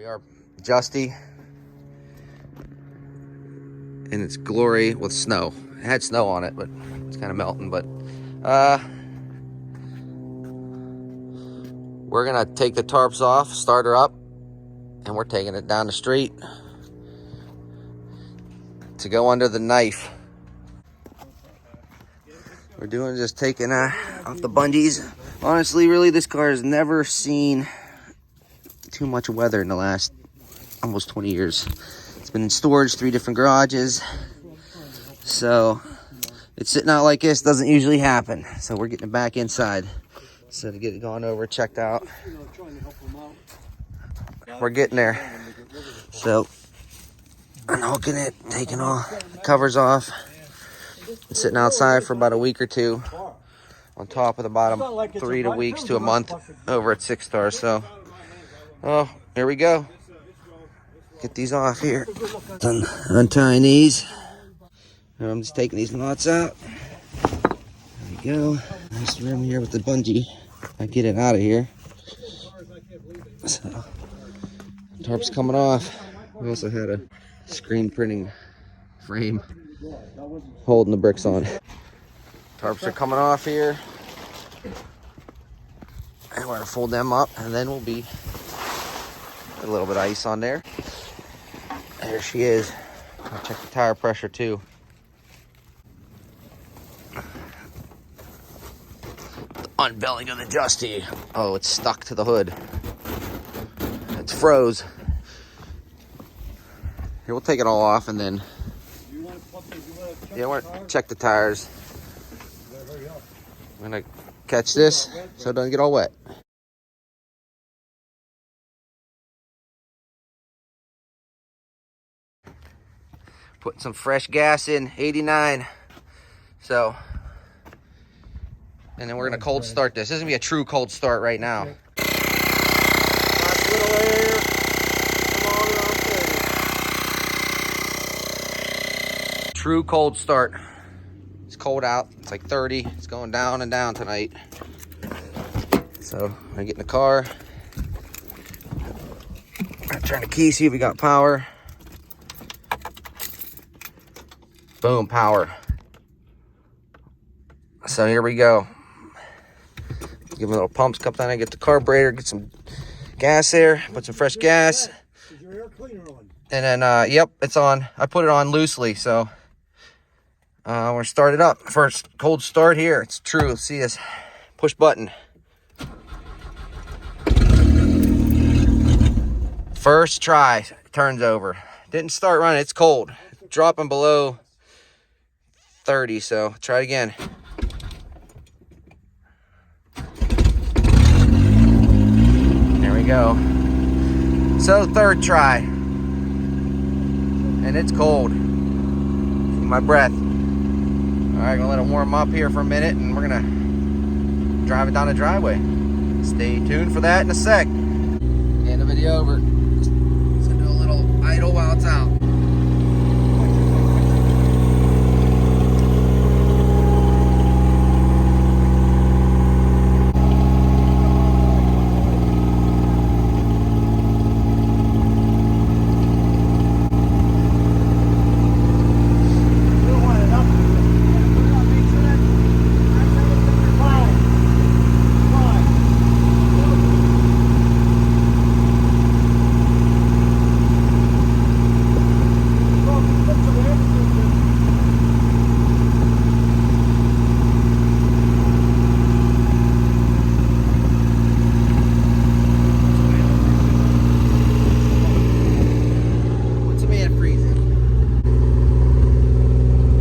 we are, Justy in its glory with snow. It had snow on it, but it's kind of melting. But we're gonna take the tarps off, start her up, and we're taking it down the street to go under the knife. We're doing just taking off the bungees. Honestly, really, this car has never seen too much weather in the last almost 20 years. It's been in storage, 3 different garages. So it's sitting out like this, doesn't usually happen. So we're getting it back inside. So to get it gone over, checked out. We're getting there. So unhooking it, taking all the covers off. It's sitting outside for about a week or two on top of the bottom 3 weeks to a month over at 6 stars. So, oh, here we go. Get these off here. Done untying these. And I'm just taking these knots out. There we go. Nice room here with the bungee. I get it out of here. So, tarp's coming off. We also had a screen printing frame holding the bricks on. Tarps are coming off here. And we're gonna fold them up, and then we'll be a little bit of ice on there. There she is. I'll check the tire pressure too. The unbelting of the Justy. Oh, it's stuck to the hood. It's froze. Here, we'll take it all off and then. Yeah, we're gonna check the tires. I'm gonna catch this so it doesn't get all wet. Putting some fresh gas in, 89. So, and then we're gonna cold start this. This is gonna be a true cold start right now. True cold start. It's cold out. It's like 30. It's going down and down tonight. So I get in the car. I turn the key, see if we got power. Boom, power. So here we go. Give them a little pumps, cup down, get the carburetor, get some gas there, put some fresh gas. Is your air cleaner on? And then, yep, it's on. I put it on loosely, so we're gonna start it up. First cold start here. It's true. Let's see this. Push button. First try, turns over. Didn't start running. It's cold. Dropping below 30. So try it again. There we go. So third try, and it's cold. My breath. All right, gonna let it warm up here for a minute, and we're gonna drive it down the driveway. Stay tuned for that in a sec. Hand the video over. So do a little idle while it's out.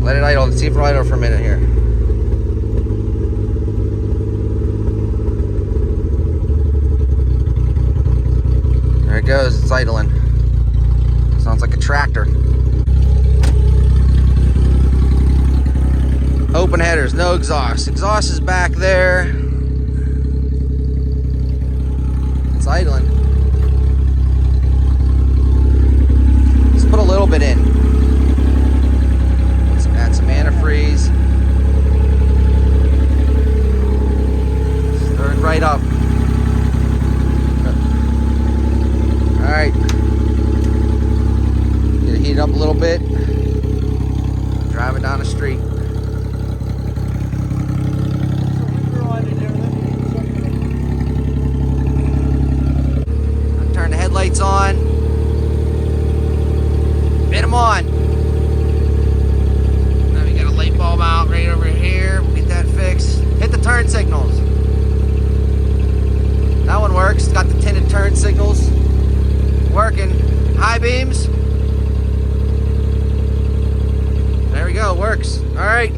Let it idle. See if it'll idle for a minute here. There it goes. It's idling. Sounds like a tractor. Open headers, no exhaust. Exhaust is back there. It's idling. Let's put a little bit in. Let's add some antifreeze. Stir it right up. All right. up a little bit. Drive it down the street. Turn the headlights on. Hit them on. Now we got a light bulb out right over here. We'll get that fixed. Hit the turn signals. That one works. Got the tinted turn signals working. High beams. There we go. Works. All right.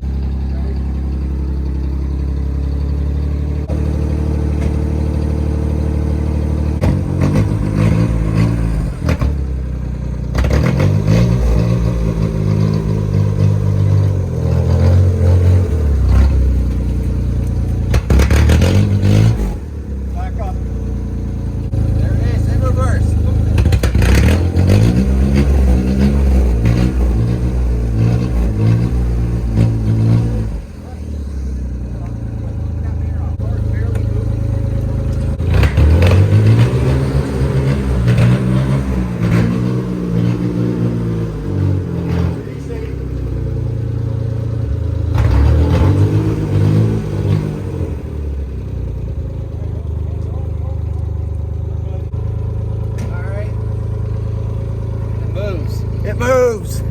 It moves.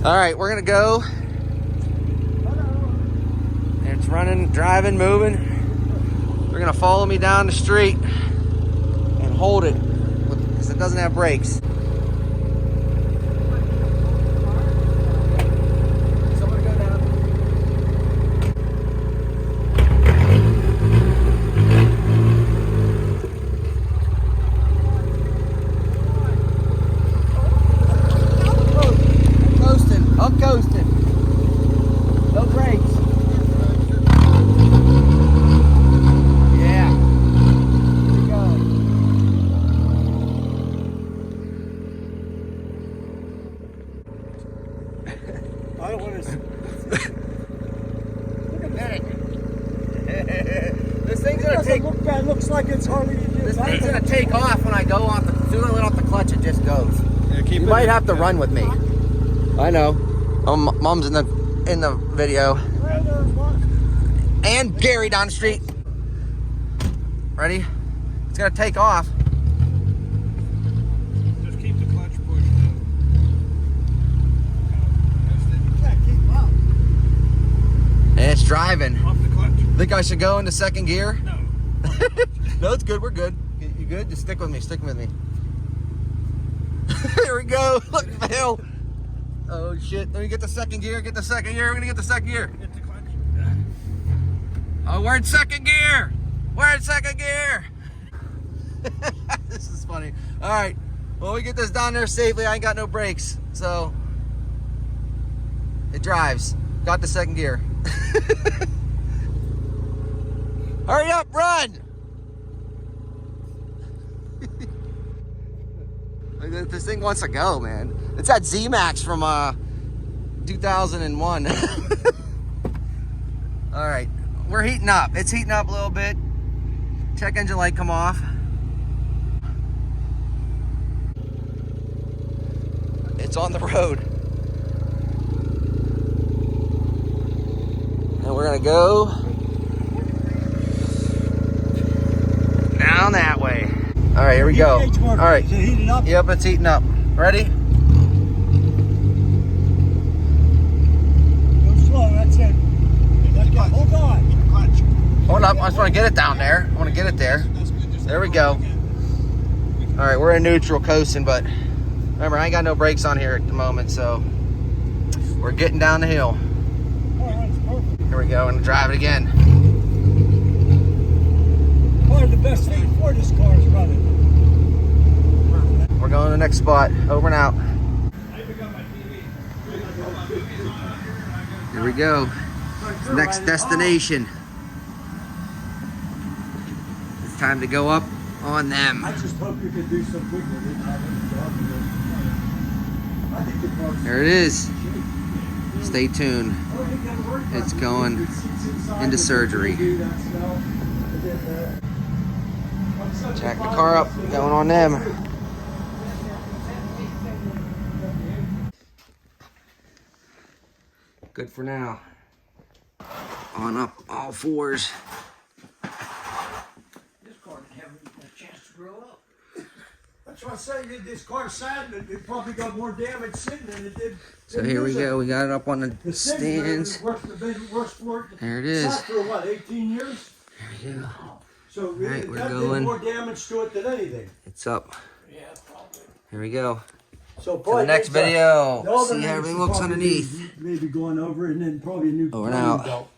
All right, we're gonna go. It's running, driving, moving. They're gonna follow me down the street and hold it because it doesn't have brakes. Someone go down. I'm coasting. No brakes. Yeah. Here we go. I don't want to. Look at that. This thing's gonna take. Look bad. Looks like it's hardly. This thing's gonna take off when I go off. As soon as I let off the clutch, it just goes. You might have to run with me. I know. Mom's in the video. And Gary down the street. Ready? It's gonna take off. Just keep the clutch pushed. Yeah, keep up. And it's driving. Off the clutch. Think I should go into second gear? No. No, it's good. We're good. You good? Just stick with me. Stick with me. Here we go. Look at the hill. Oh shit, let me get the second gear, get the second gear, we're gonna get the second gear. Hit the clutch. Oh, we're in second gear! We're in second gear! This is funny. Alright, well we get this down there safely, I ain't got no brakes, so it drives. Got the second gear. Hurry up, run! This thing wants to go, man. It's that Z-Max from 2001. All right, we're heating up. It's heating up a little bit. Check engine light come off. It's on the road. And we're gonna go down that way. All right, here we go. All right. Is it heating up? Yep, it's heating up. Ready? Go slow, that's it. Hold on. Clutch. Hold up, I just want to get it down there. I want to get it there. There we go. All right, we're in neutral coasting, but remember, I ain't got no brakes on here at the moment, so we're getting down the hill. Here we go, I'm gonna drive it again. Probably the best thing for this car is running. We're going to the next spot. Over and out. Here we go. Next destination. It's time to go up on them. I just hope you could do some good with it. I think the car's There it is. Stay tuned. It's going into surgery. Jack the car up. Going on them. Good for now. On up all fours. This car didn't have a chance to grow up. That's why I say this car's sad, but it probably got more damage sitting than it did. So here we go. We got it up on the stands. There it is. Sat for what, 18 years? There we go. So Right, we're that going. did more damage to it than anything. It's up. Yeah, probably. Here we go. So To the next video. See how everything looks underneath. Maybe going over and then probably a new Over and out. belt.